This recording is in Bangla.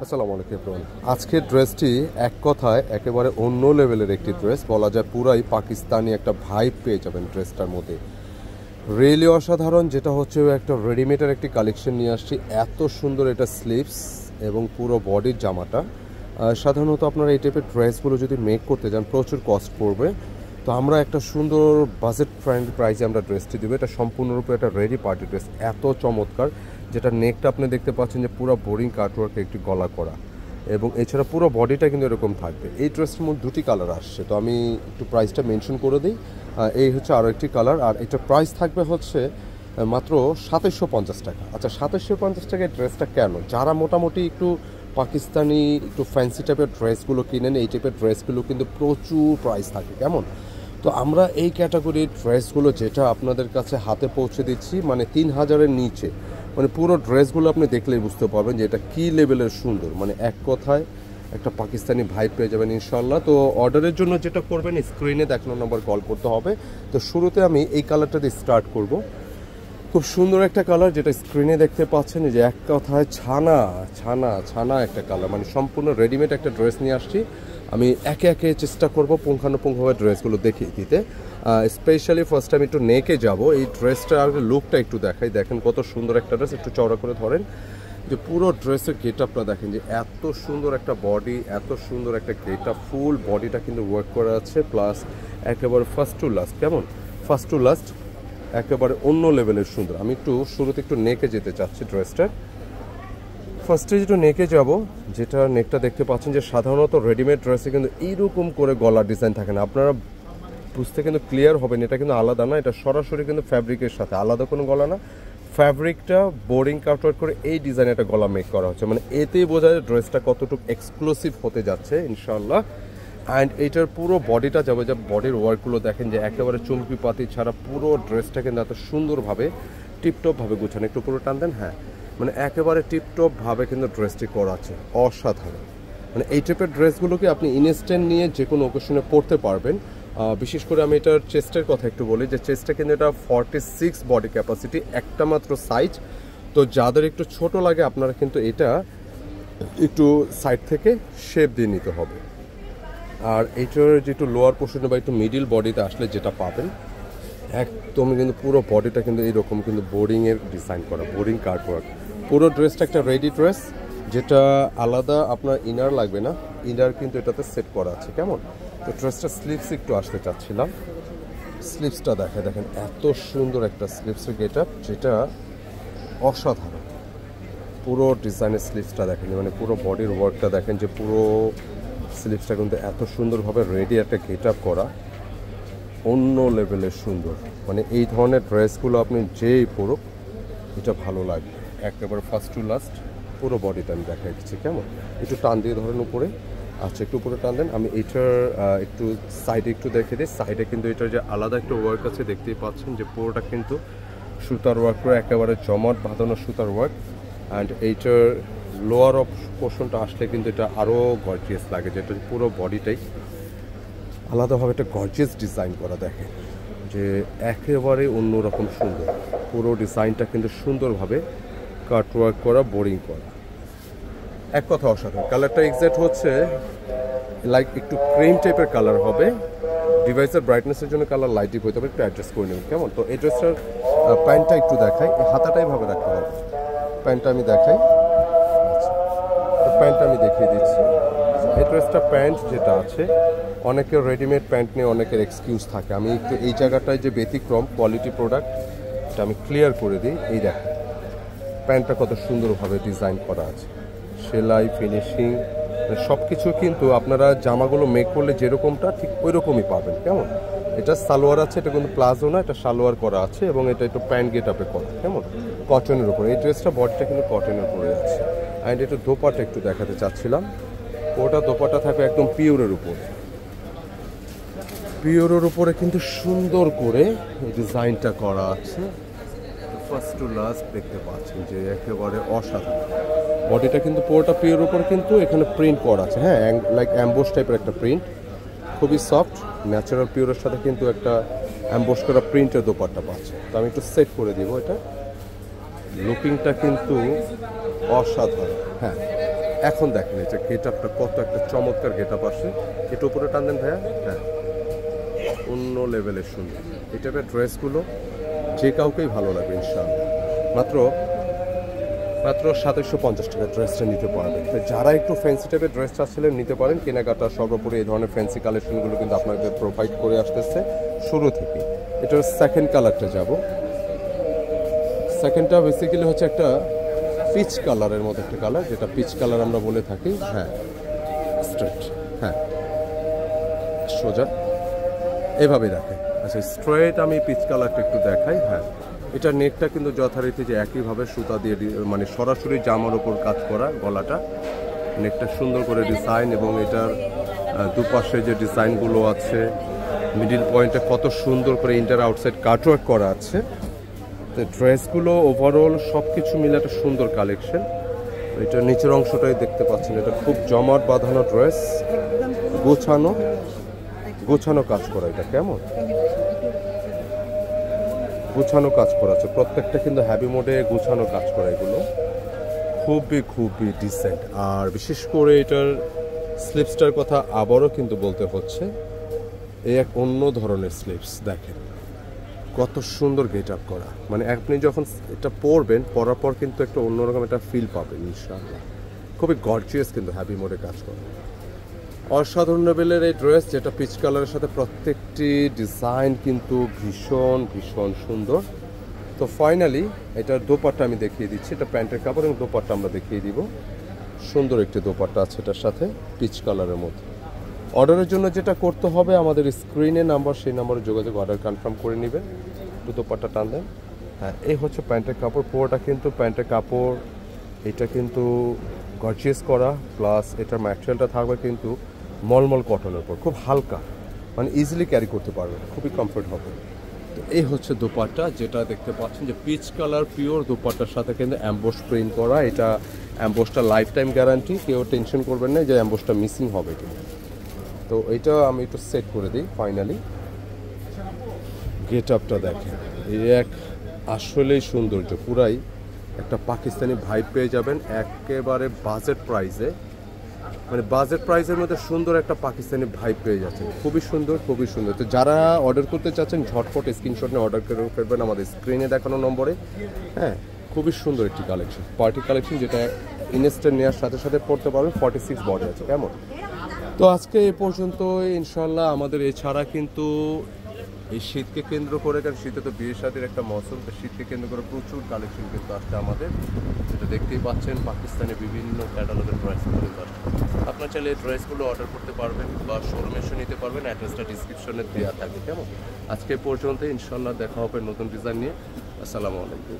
আসসালামু আলাইকুম এভরিওয়ান। আজকের ড্রেসটি এক কথায় একেবারে অন্য লেভেলের একটি ড্রেস, বলা যায় পুরাই পাকিস্তানি একটা ভাইব পেয়ে যাবেন ড্রেসটার মধ্যে। রিয়েলি অসাধারণ। যেটা হচ্ছে একটা রেডিমেডের একটি কালেকশন নিয়ে আসছি। এত সুন্দর এটা স্লিভস এবং পুরো বডির জামাটা। সাধারণত আপনারা এই টাইপের ড্রেসগুলো যদি মেক করতে যান প্রচুর কস্ট পড়বে, তো আমরা একটা সুন্দর বাজেট ফ্রেন্ডলি প্রাইসে আমরা ড্রেসটি দেবো। এটা সম্পূর্ণরূপে একটা রেডি পার্টি ড্রেস, এত চমৎকার। যেটা নেকটা আপনি দেখতে পাচ্ছেন যে পুরো বোরিং কাটওয়ার্কে একটি গলা করা, এবং এছাড়া পুরো বডিটা কিন্তু এরকম থাকবে। এই ড্রেসটার মধ্যে দুটি কালার আসছে, তো আমি একটু প্রাইসটা মেনশন করে দিই। এই হচ্ছে আরও একটি কালার, আর এটা প্রাইস থাকবে হচ্ছে মাত্র 2750 টাকা। আচ্ছা, 2750 টাকায় ড্রেসটা কেন? যারা মোটামুটি একটু পাকিস্তানি একটু ফ্যান্সি টাইপের ড্রেসগুলো কিনেন, এই টাইপের ড্রেসগুলো কিন্তু প্রচুর প্রাইস থাকে, কেমন? তো আমরা এই ক্যাটাগরির ড্রেসগুলো যেটা আপনাদের কাছে হাতে পৌঁছে দিচ্ছি, মানে 3000-এর নিচে, মানে পুরো ড্রেসগুলো আপনি দেখলেই বুঝতে পারবেন যে এটা কী লেভেলের সুন্দর। মানে এক কথায় একটা পাকিস্তানি ভাইব পেয়ে যাবেন ইনশাল্লাহ। তো অর্ডারের জন্য যেটা করবেন, স্ক্রিনে দেখানো নম্বর কল করতে হবে। তো শুরুতে আমি এই কালারটা দিয়ে স্টার্ট করব। খুব সুন্দর একটা কালার, যেটা স্ক্রিনে দেখতে পাচ্ছেন যে এক কথায় ছানা ছানা ছানা একটা কালার। মানে সম্পূর্ণ রেডিমেড একটা ড্রেস নিয়ে আসছি। আমি একে একে চেষ্টা করব পুঙ্খানুপুঙ্খভাবে ড্রেসগুলো দেখিয়ে দিতে। স্পেশালি ফার্স্ট আমি একটু নেকে যাব। এই ড্রেসটার লুকটা একটু দেখাই। দেখেন কত সুন্দর একটা ড্রেস, একটু চওড়া করে ধরেন। যে পুরো ড্রেসের গেট আপটা দেখেন, যে এত সুন্দর একটা বডি, এত সুন্দর একটা গেট আপ। ফুল বডিটা কিন্তু ওয়ার্ক করা আছে, প্লাস একেবারে ফার্স্ট টু লাস্ট, কেমন? ফার্স্ট টু লাস্ট একেবারে অন্য লেভেলের সুন্দর। আমি একটু শুরুতে একটু নেকে যেতে চাচ্ছি ড্রেসটার। ফার্স্টে যেটা নেকে যাব, যেটা নেকটা দেখতে পাচ্ছেন যে সাধারণত রেডিমেড ড্রেসে কিন্তু এইরকম করে গলার ডিজাইন থাকে না। আপনারা বুঝতে কিন্তু ক্লিয়ার হবেন, এটা কিন্তু আলাদা না, এটা সরাসরি কিন্তু ফ্যাব্রিকের সাথে, আলাদা কোনো গলা না। ফ্যাব্রিকটা বোরিং কাটওয়ার্ক করে এই ডিজাইনে একটা গলা মেক করা হচ্ছে। মানে এতেই বোঝা যায় ড্রেসটা কতটুকু এক্সক্লুসিভ হতে যাচ্ছে ইনশাআল্লাহ। অ্যান্ড এইটার পুরো বডিটা যাবে, যা বডির ওয়ার্কগুলো দেখেন যে একেবারে চুমকি পাতি ছাড়া পুরো ড্রেসটা কিন্তু এত সুন্দরভাবে টিপটপভাবে গুছানো। একটু পুরো টান দেন, হ্যাঁ, মানে একেবারে টিপটপভাবে কিন্তু ড্রেসটি করা আছে, অসাধারণ। মানে এই টাইপের ড্রেসগুলোকে আপনি ইনস্ট্যান্ট নিয়ে যে কোনো ওকেশনে পরতে পারবেন। বিশেষ করে আমি এটার চেস্টের কথা একটু বলি, যে চেস্টটা কিন্তু এটা 46 বডি ক্যাপাসিটি, একটা মাত্র সাইজ। তো যাদের একটু ছোট লাগে আপনারা কিন্তু এটা একটু সাইড থেকে শেপ দিয়ে নিতে হবে। আর এইটার যেটু লোয়ার পোর্শনে বা একটু মিডিল বডিতে আসলে যেটা পাবেন, একদম কিন্তু পুরো বডিটা কিন্তু এইরকম কিন্তু বোরিংয়ের ডিজাইন করা, বোরিং কাটওয়ার্ক। পুরো ড্রেসটা একটা রেডি ড্রেস, যেটা আলাদা আপনার ইনার লাগবে না, ইনার কিন্তু এটাতে সেট করা আছে, কেমন? তো ড্রেসটা স্লিভস একটু আসতে চাচ্ছিলাম। স্লিভসটা দেখেন এত সুন্দর একটা স্লিভসের গেট আপ, যেটা অসাধারণ। পুরো ডিজাইনের স্লিভসটা দেখেন, মানে পুরো বডির ওয়ার্কটা দেখেন, যে পুরো স্লিভসটা কিন্তু এত সুন্দরভাবে রেডি একটা গেট আপ করা, অন্য লেভেলের সুন্দর। মানে এই ধরনের ড্রেসগুলো আপনি যেই পরুক এটা ভালো লাগবে। একেবারে ফার্স্ট টু লাস্ট পুরো বডিটা আমি দেখাই দিচ্ছি, কেমন? একটু টান দিয়ে ধরেন উপরে। আচ্ছা, একটু উপরে টান দেন। আমি এইটার একটু সাইডে একটু দেখে দিই। সাইডে কিন্তু এটার যে আলাদা একটা ওয়ার্ক আছে, দেখতেই পাচ্ছেন যে পুরোটা কিন্তু সুতার ওয়ার্ক করে, একেবারে জমাট বাঁধানো সুতার ওয়ার্ক। অ্যান্ড এইটার লোয়ার অফ পোর্শনটা আসলে কিন্তু এটা আরও গর্জিয়াস লাগে, যেটা পুরো বডিটাই আলাদাভাবে একটা গর্জিয়াস ডিজাইন করা। দেখেন যে একেবারে অন্যরকম সুন্দর, পুরো ডিজাইনটা কিন্তু সুন্দরভাবে কাটওয়ার্ক করা, বোরিং করা, এক কথা অসাধারণ। কালারটা এক্সাক্ট হচ্ছে লাইক একটু ক্রিম টাইপের কালার হবে। ডিভাইসের ব্রাইটনেসের জন্য কালার লাইট ডিপ হতে হবে, একটু অ্যাডজাস্ট করে নেবেন, কেমন? তো এই ড্রেসটার প্যান্টটা একটু দেখাই, হাতাটাই ভাবে রাখতে হবে। প্যান্টটা আমি দেখাই, আচ্ছা, তো প্যান্টটা আমি দেখিয়ে দিচ্ছি। এই ড্রেসটা প্যান্ট যেটা আছে, অনেকের রেডিমেড প্যান্ট নিয়ে অনেকের এক্সকিউজ থাকে। আমি একটু এই জায়গাটায় যে ব্যতিক্রম কোয়ালিটি প্রোডাক্ট, এটা আমি ক্লিয়ার করে দিই। এই দেখেন প্যান্টটা কত সুন্দরভাবে ডিজাইন করা আছে, সেলাই, ফিনিশিং, সব কিছু কিন্তু আপনারা জামাগুলো মেক করলে যেরকমটা ঠিক ওই রকমই পাবেন, কেমন? এটা সালোয়ার আছে, এটা কিন্তু প্লাজো না, এটা সালোয়ার করা আছে, এবং এটা একটু প্যান্ট গেট আপে করা, কেমন? কটনের উপরে এই ড্রেসটা, বডিটা কিন্তু কটনের উপরে আছে। অ্যান্ড একটু দোপাটা একটু দেখাতে চাচ্ছিলাম। ওটা দোপাটা থাকবে একদম পিওরের উপরে, পিওরের উপরে কিন্তু সুন্দর করে এই ডিজাইনটা করা আছে। ফার্স্ট টু লাস্ট দেখতে পাচ্ছেন যে একেবারে অসাধারণ। বডিটা কিন্তু পুরোটা পিওর উপর, কিন্তু এখানে প্রিন্ট করা আছে, হ্যাঁ, লাইক অ্যাম্বোস টাইপের একটা প্রিন্ট, খুবই সফট ন্যাচারাল পিওরের সাথে কিন্তু একটা অ্যাম্বোস করা প্রিন্টের দোপাট্টা পাচ্ছে। তো আমি একটু সেট করে দিব। এটা লুকিংটা কিন্তু অসাধারণ, হ্যাঁ, এখন দেখেন এটা গেট আপটা কত একটা চমৎকার গেট আপ আসে। এটা উপরে টান দেন ভাইয়া, হ্যাঁ অন্য লেভেলের সুন্দর। এই টাইপের ড্রেসগুলো যে কাউকেই ভালো লাগবে ইনশাআল্লাহ। মাত্র 2750 টাকা ড্রেসটা নিতে পারবেন। তো যারা একটু ফ্যান্সি টাইপের ড্রেস চাচ্ছিলেন নিতে পারেন। কেনাকাটা সর্বোপরি এই ধরনের ফ্যান্সি কালেকশনগুলো কিন্তু আপনাদের প্রোভাইড করে আসতেছে শুরু থেকে। এটার সেকেন্ড কালারটা যাব। সেকেন্ডটা বেসিক্যালি হচ্ছে একটা পিচ কালারের মতো একটা কালার, যেটা পিচ কালার আমরা বলে থাকি। হ্যাঁ স্ট্রেট, হ্যাঁ সোজা এভাবে রাখে। আচ্ছা স্ট্রেট আমি পিচ কালারটা একটু দেখাই। হ্যাঁ এটার নেকটা কিন্তু যথারীতি যে একইভাবে সুতা দিয়ে মানে সরাসরি জামার ওপর কাজ করা, গলাটা নেকটা সুন্দর করে ডিজাইন, এবং এটার দুপাশে যে ডিজাইনগুলো আছে, মিডিল পয়েন্টে কত সুন্দর করে ইন্টার আউটসাইড কাটওয়ার্ক করা আছে। তো ড্রেসগুলো ওভারঅল সব কিছু মিলে একটা সুন্দর কালেকশন। এটার নিচের অংশটাই দেখতে পাচ্ছেন, এটা খুব জমাট বাঁধানো ড্রেস, গোছানো কাজ করা। এটা কেমন গোছানো কাজ করা আছে, প্রত্যেকটা কিন্তু হ্যাভি মোডে গোছানো কাজ করা। এগুলো খুবই ডিসেন্ট। আর বিশেষ করে এটার স্লিপসটার কথা আবারও কিন্তু বলতে হচ্ছে, এই এক অন্য ধরনের স্লিপস। দেখেন কত সুন্দর গেট আপ করা, মানে আপনি যখন এটা পরবেন পরার পর কিন্তু একটা অন্যরকম একটা ফিল পাবেন ইনশাআল্লাহ। খুবই গর্জিয়াস কিন্তু হ্যাভি মোডে কাজ করে। অসাধারণ লেভেলের এই ড্রেস, যেটা পিচ কালারের সাথে প্রত্যেকটি ডিজাইন কিন্তু ভীষণ সুন্দর। তো ফাইনালি এটার দোপাট্টা আমি দেখিয়ে দিচ্ছি। এটা প্যান্টের কাপড় এবং দোপাট্টা আমরা দেখিয়ে দিব। সুন্দর একটি দোপাট্টা আছে এটার সাথে পিচ কালারের মধ্যে। অর্ডারের জন্য যেটা করতে হবে, আমাদের স্ক্রিনে নাম্বার, সেই নাম্বারে যোগাযোগ অর্ডার কনফার্ম করে নেবেন। একটু দোপাট্টা টান দেন। হ্যাঁ এই হচ্ছে প্যান্টের কাপড়। পুরোটা কিন্তু প্যান্টের কাপড়, এটা কিন্তু গর্জিয়াস করা, প্লাস এটার ম্যাটেরিয়ালটা থাকবে কিন্তু মলমল কটনের উপর, খুব হালকা, মানে ইজিলি ক্যারি করতে পারবেন, খুবই কমফোর্ট হবে। তো এই হচ্ছে দোপাট্টা, যেটা দেখতে পাচ্ছেন যে পিচ কালার পিওর দোপাট্টার সাথে কিন্তু অ্যাম্বোস প্রিন্ট করা। এটা অ্যাম্বোসটা লাইফ টাইম গ্যারান্টি, কেউ টেনশন করবেন না যে অ্যাম্বোসটা মিসিং হবে কিনা। তো এইটা আমি একটু সেট করে দিই। ফাইনালি গেট আপটা দেখেন, এই এক আসলেই সৌন্দর্য, পুরাই একটা পাকিস্তানি ভাইব পেয়ে যাবেন একেবারে বাজেট প্রাইসে। মানে বাজেট প্রাইসের মধ্যে সুন্দর একটা পাকিস্তানি ভাইব পেয়ে যাচ্ছে, খুবই সুন্দর। তো যারা অর্ডার করতে চাচ্ছেন ঝটপট স্ক্রিনশট নিয়ে অর্ডার করে ফেলবেন আমাদের স্ক্রিনে দেখানো নম্বরে। হ্যাঁ খুবই সুন্দর একটি কালেকশন, পার্টি কালেকশন, যেটা ইনস্ট্যান্ট নেওয়ার সাথে সাথে পড়তে পারবেন। 46 বডি আছে কেমন। তো আজকে এ পর্যন্ত ইনশাল্লাহ। আমাদের এছাড়া কিন্তু এই শীতকে কেন্দ্র করে, কারণ শীতে তো বিয়ে শাদীর একটা মৌসুম, তো শীতকে কেন্দ্র করে প্রচুর কালেকশন কিন্তু আসছে আমাদের, যেটা দেখতেই পাচ্ছেন পাকিস্তানে বিভিন্ন ক্যাটালগের ড্রেস কিন্তু আসছে। আপনার চাইলে এই ড্রেসগুলো অর্ডার করতে পারবেন বা শোরুমে এসে নিতে পারবেন, অ্যাড্রেসটা ডিসক্রিপশনে দেওয়া থাকে কেমন। আজকে পর্যন্ত ইনশাল্লাহ দেখা হবে নতুন ডিজাইন নিয়ে। আসসালামু আলাইকুম।